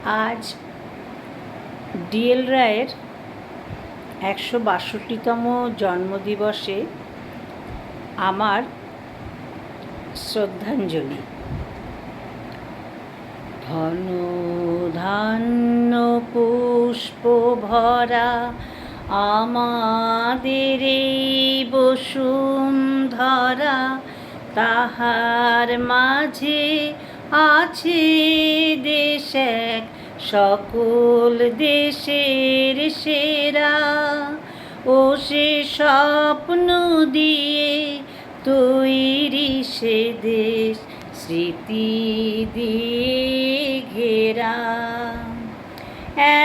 আজ ডিএল রায়ের ১৬২তম জন্মদিবসে আমার শ্রদ্ধাঞ্জলি। ঘন ধান্য পুষ্প ভরা আমাদের এই বসুন্ধরা, তাহার মাঝে আছে দেশ এক সকল দেশের সেরা। ও সে স্বপ্ন দিয়ে তৈরি সে দেশ স্মৃতি দিয়ে ঘেরা।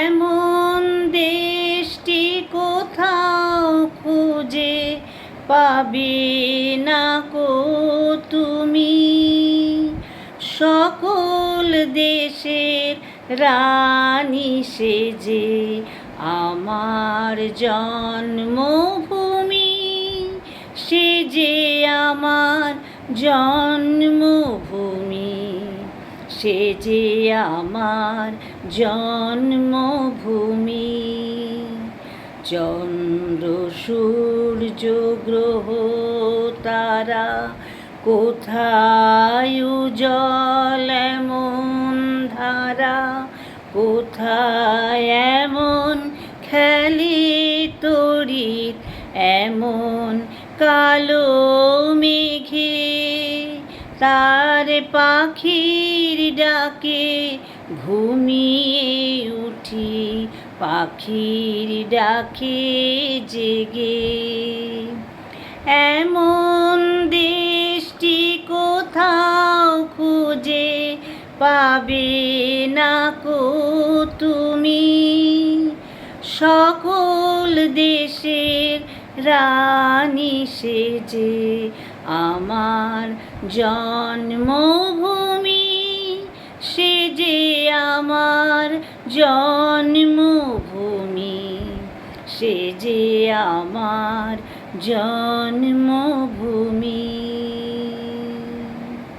এমন দেশটি কোথাও খুঁজে পাবে না কো তুমি। সকল দেশের রানী সেজে আমার জন্মভূমি, সে যে আমার জন্মভূমি, সে যে আমার জন্মভূমি। চন্দ্র সূর্য গ্রহ তারা কোথায় উজ্জ্বল এমন ধারা, কোথায় এমন খেলে তড়িৎ এমন কালো মেঘে। তার পাখির ডাকে ঘুমিয়ে উঠি, পাখির ডাকে জেগে। এমন দেশটি কোথাও খুঁজে পাবে না কো তুমি। সকল দেশের রানী সেজে আমার জন্মভূমি, সে যে আমার জন্মভূমি, সে যে আমার জন্মভূমি।